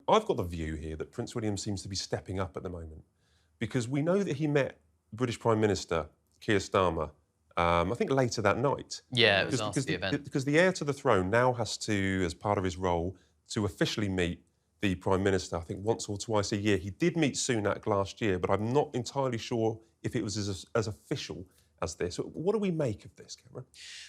I've got the view here that Prince William seems to be stepping up at the moment, because we know that he met British Prime Minister Keir Starmer, I think later that night. Yeah, it was after the event. Because the heir to the throne now has to, as part of his role, to officially meet the Prime Minister, I think once or twice a year. He did meet Sunak last year, but I'm not entirely sure if it was as official as this. What do we make of this, Cameron?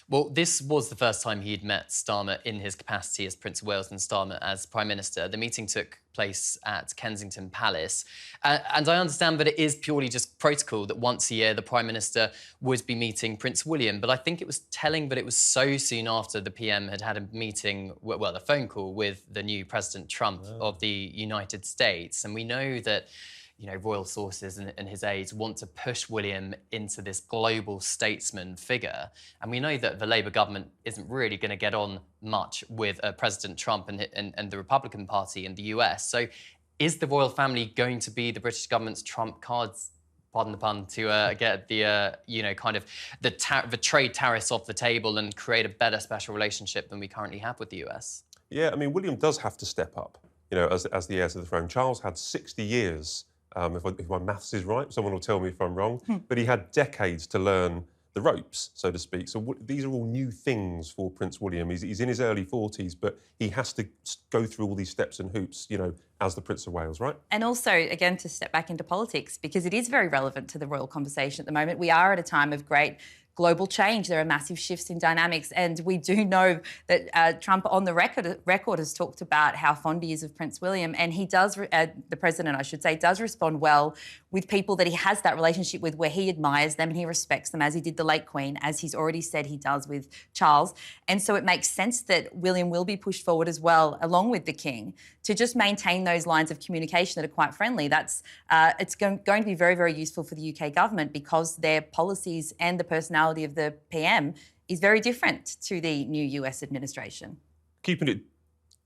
Well, this was the first time he'd met Starmer in his capacity as Prince of Wales and Starmer as Prime Minister. The meeting took place at Kensington Palace. And I understand that it is purely just protocol that once a year the Prime Minister would be meeting Prince William. But I think it was telling that it was so soon after the PM had had a meeting, well, a phone call with the new President Trump of the United States. And we know that royal sources and his aides want to push William into this global statesman figure. And we know that the Labour government isn't really going to get on much with President Trump and the Republican Party in the US. So is the royal family going to be the British government's trump cards, pardon the pun, to get the, the trade tariffs off the table and create a better special relationship than we currently have with the US? Yeah, I mean, William does have to step up, as the heir to the throne. Charles had 60 years. If my maths is right, someone will tell me if I'm wrong. But he had decades to learn the ropes, so to speak. So these are all new things for Prince William. He's in his early 40s, but he has to go through all these steps and hoops, as the Prince of Wales, right? And also, again, to step back into politics, because it is very relevant to the royal conversation at the moment. We are at a time of great global change. There are massive shifts in dynamics, and we do know that Trump on the record has talked about how fond he is of Prince William, and he does, the president, I should say, does respond well with people that he has that relationship with, where he admires them and he respects them, as he did the late Queen, as he's already said he does with Charles. And so it makes sense that William will be pushed forward as well, along with the King, to just maintain those lines of communication that are quite friendly. That's it's going to be very, very useful for the UK government, because their policies and the personality of the PM is very different to the new US administration. Keeping it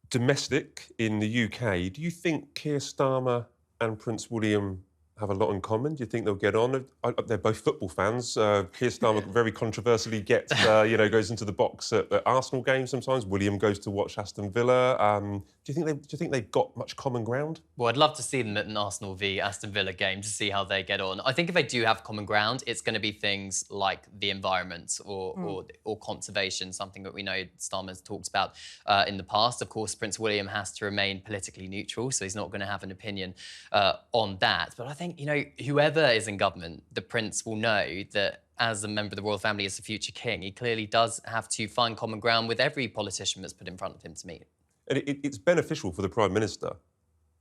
domestic in the UK, do you think Keir Starmer and Prince William have a lot in common? Do you think they'll get on? They're both football fans. Keir Starmer very controversially gets, goes into the box at Arsenal games sometimes. William goes to watch Aston Villa. Do you think they've got much common ground? Well, I'd love to see them at an Arsenal v Aston Villa game to see how they get on. I think if they do have common ground, it's going to be things like the environment or conservation, something that we know Starmer's talked about in the past. Of course, Prince William has to remain politically neutral, so he's not going to have an opinion on that. But I think, whoever is in government, the Prince will know that as a member of the royal family, as the future king, he clearly does have to find common ground with every politician that's put in front of him to meet. And it's beneficial for the Prime Minister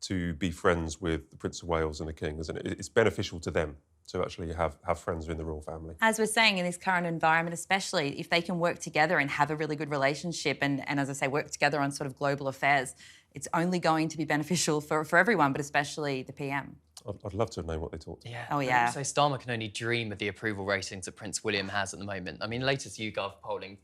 to be friends with the Prince of Wales and the King, isn't it? It's beneficial to them to actually have friends in the royal family. As we're saying, in this current environment especially, if they can work together and have a really good relationship and as I say, work together on sort of global affairs, it's only going to be beneficial for everyone, but especially the PM. I'd love to know what they talked about. Yeah. Oh, yeah. So Starmer can only dream of the approval ratings that Prince William has at the moment. I mean, latest YouGov polling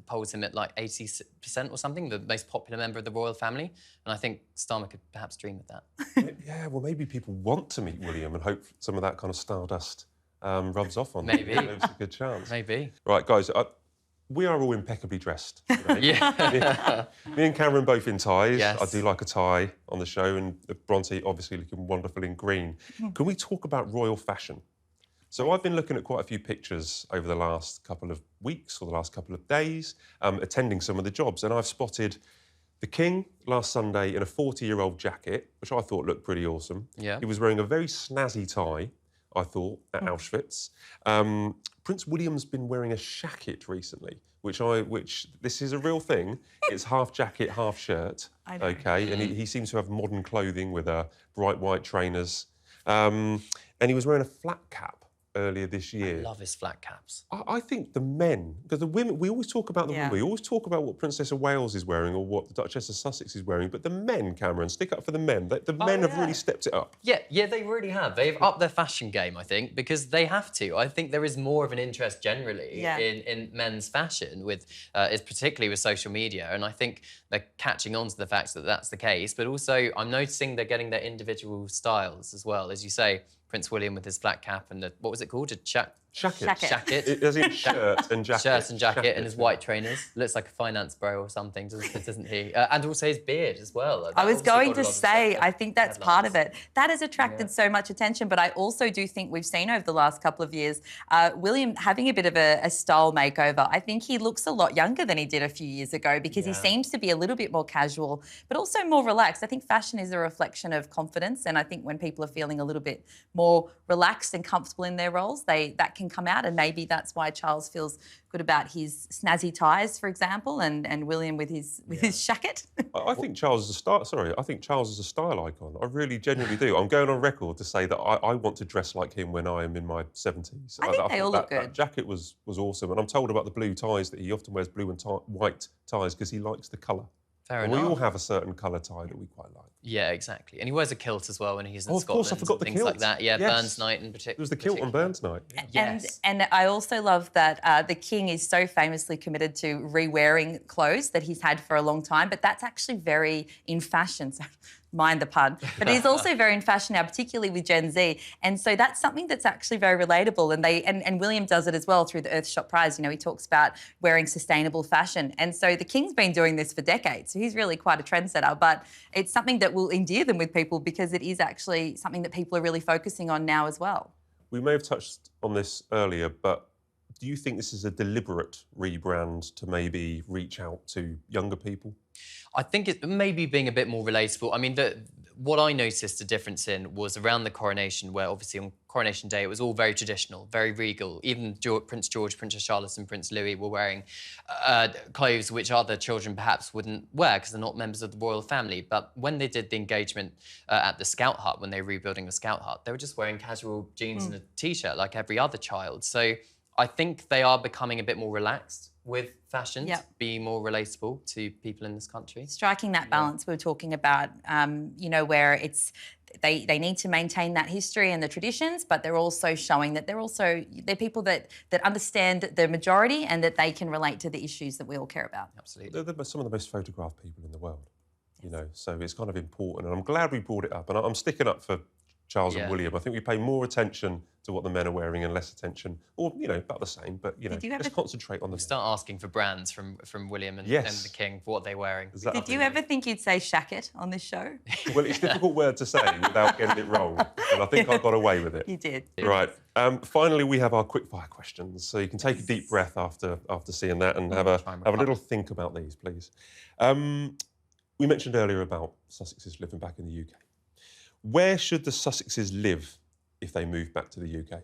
polls him at like 80% or something, the most popular member of the royal family. And I think Starmer could perhaps dream of that. Yeah, well, maybe people want to meet William and hope some of that kind of stardust rubs off on them. Maybe. There's a good chance. Maybe. Right, guys, we are all impeccably dressed today. Yeah. Me and Cameron both in ties. Yes. I do like a tie on the show, and Bronte obviously looking wonderful in green. Can we talk about royal fashion? So I've been looking at quite a few pictures over the last couple of weeks or the last couple of days, attending some of the jobs, and I've spotted the King last Sunday in a 40-year-old jacket, which I thought looked pretty awesome. Yeah. He was wearing a very snazzy tie, I thought, at Auschwitz. Prince William's been wearing a shacket recently, which this is a real thing. It's half jacket, half shirt. I know. Okay, and he seems to have modern clothing with bright white trainers. And he was wearing a flat cap earlier this year. I love his flat caps. I think the men, because the women, we always talk about the women, we always talk about what Princess of Wales is wearing or what the Duchess of Sussex is wearing, but the men, Cameron, stick up for the men. The men have really stepped it up. Yeah, they really have. They've upped their fashion game, I think, because they have to. I think there is more of an interest generally in men's fashion, particularly with social media, and I think they're catching on to the fact that that's the case, but also I'm noticing they're getting their individual styles as well. As you say, Prince William with his flat cap and what was it called? A Shacket. Shacket. As in shirt and jacket. Shirt and jacket and his white trainers. Looks like a finance bro or something, doesn't he? And also his beard as well. That I was obviously going got a to lot of say, I think that's part of headlines. it. That has attracted so much attention, but I also do think we've seen over the last couple of years William having a bit of a style makeover. I think he looks a lot younger than he did a few years ago because he seems to be a little bit more casual, but also more relaxed. I think fashion is a reflection of confidence, and I think when people are feeling a little bit more relaxed and comfortable in their roles, that can come out, and maybe that's why Charles feels good about his snazzy ties, for example, and William with his shacket. I think Charles is a style. Sorry, I think Charles is a style icon. I really genuinely do. I'm going on record to say that I want to dress like him when I am in my 70s. I think they all look good. That jacket was awesome, and I'm told about the blue ties that he often wears blue and white ties because he likes the colour. Fair We enough. all have a certain colour tie that we quite like. Yeah, exactly. And he wears a kilt as well when he's in Of Scotland. course, I forgot the things kilt. like that. Yeah, Yes. Burns night in particular. It was the kilt on Burns night. Yes. And I also love that the King is so famously committed to re-wearing clothes that he's had for a long time, but that's actually very in fashion. So mind the pun. But it is also very in fashion now, particularly with Gen Z. And so that's something that's actually very relatable. And William does it as well through the Earthshot Prize. You know, he talks about wearing sustainable fashion. And so the King's been doing this for decades. So he's really quite a trendsetter. But it's something that will endear them with people because it is actually something that people are really focusing on now as well. We may have touched on this earlier, but do you think this is a deliberate rebrand to maybe reach out to younger people? I think it maybe being a bit more relatable. I mean, what I noticed a difference in was around the coronation, where obviously on Coronation Day it was all very traditional, very regal. Even Prince George, Princess Charlotte and Prince Louis were wearing clothes which other children perhaps wouldn't wear because they're not members of the royal family. But when they did the engagement at the Scout Hut, when they were rebuilding the Scout Hut, they were just wearing casual jeans and a T-shirt like every other child. So I think they are becoming a bit more relaxed with fashion to be more relatable to people in this country. Striking that balance we were talking about, you know, where it's they need to maintain that history and the traditions, but they're also showing that they're people that understand the majority and that they can relate to the issues that we all care about. Absolutely. They're some of the most photographed people in the world, you know, so it's kind of important. And I'm glad we brought it up. And I'm sticking up for Charles and William. I think we pay more attention to what the men are wearing and less attention, or, you know, about the same, but, you know, let's concentrate on the... Start asking for brands from William and the King for what they're wearing. Did you ever think you'd say shacket on this show? Well, it's a difficult word to say without getting it wrong, and I think I got away with it. You did. Right. Finally, we have our quickfire questions, so you can take a deep breath after seeing that and have a little think about these, please. We mentioned earlier about Sussexes living back in the UK. Where should the Sussexes live if they move back to the UK?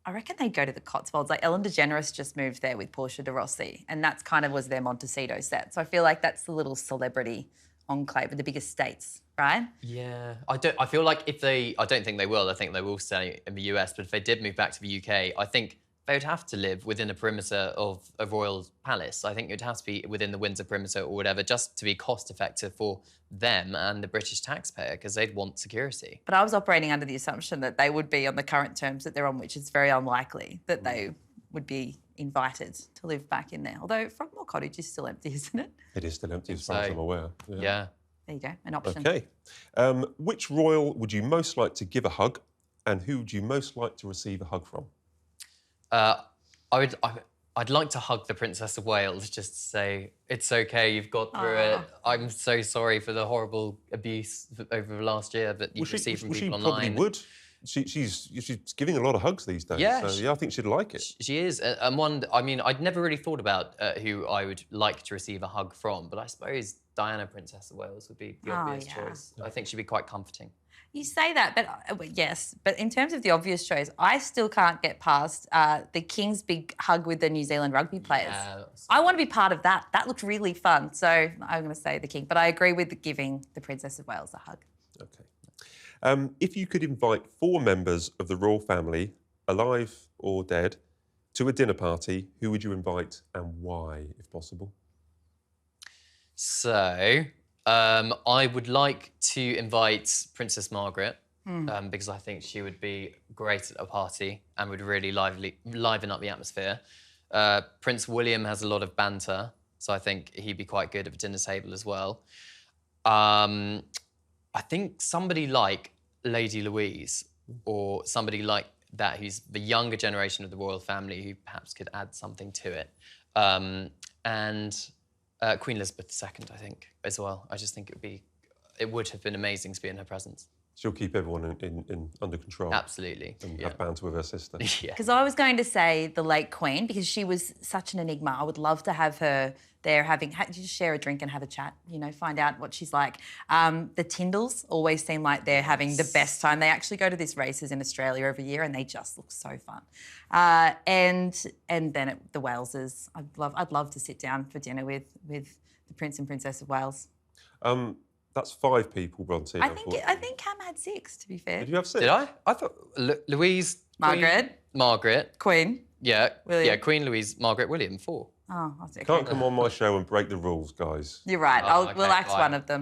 I reckon they'd go to the Cotswolds. Like Ellen DeGeneres just moved there with Portia de Rossi, and that's kind of was their Montecito set. So I feel like that's the little celebrity enclave with the biggest states, right? Yeah, I feel like I don't think they will. I think they will stay in the US. But if they did move back to the UK, I think they would have to live within a perimeter of a royal palace. I think it would have to be within the Windsor perimeter or whatever, just to be cost effective for them and the British taxpayer, because they'd want security. But I was operating under the assumption that they would be on the current terms that they're on, which is very unlikely that they would be invited to live back in there. Although Frogmore Cottage is still empty, isn't it? It is still empty as far as I'm aware. Yeah. There you go, an option. Okay. Which royal would you most like to give a hug, and who would you most like to receive a hug from? I'd like to hug the Princess of Wales just to say, it's okay, you've got through it. I'm so sorry for the horrible abuse over the last year that you've received from people online. She probably would. She's giving a lot of hugs these days. Yeah, so, I think she'd like it. She is. And I mean, I'd never really thought about who I would like to receive a hug from, but I suppose Diana, Princess of Wales, would be the obvious choice. I think she'd be quite comforting. You say that, but yes. But in terms of the obvious choice, I still can't get past the King's big hug with the New Zealand rugby players. I want to be part of that. That looked really fun. So I'm going to say the King. But I agree with giving the Princess of Wales a hug. Okay. If you could invite 4 members of the royal family, alive or dead, to a dinner party, who would you invite and why, if possible? So... I would like to invite Princess Margaret because I think she would be great at a party and would really liven up the atmosphere. Prince William has a lot of banter, so I think he'd be quite good at the dinner table as well. I think somebody like Lady Louise or somebody like that who's the younger generation of the royal family who perhaps could add something to it. And Queen Elizabeth II, I think, as well. I just think it would have been amazing to be in her presence. She'll keep everyone in under control. Absolutely. And have banter with her sister. Yeah. Because I was going to say the late Queen, because she was such an enigma. I would love to have her there just share a drink and have a chat, you know, find out what she's like. The Tyndalls always seem like they're having the best time. They actually go to these races in Australia every year and they just look so fun. And then the Waleses. I'd love to sit down for dinner with the Prince and Princess of Wales. That's 5 people, Bronte. I think Cam had 6, to be fair. Did you have 6? Did I? I thought Louise... Margaret. Queen. Yeah. William. Yeah, Queen, Louise, Margaret, William, 4. Oh, that's okay. Can't come on my show and break the rules, guys. You're right. Oh, We'll okay, act fine. one of them.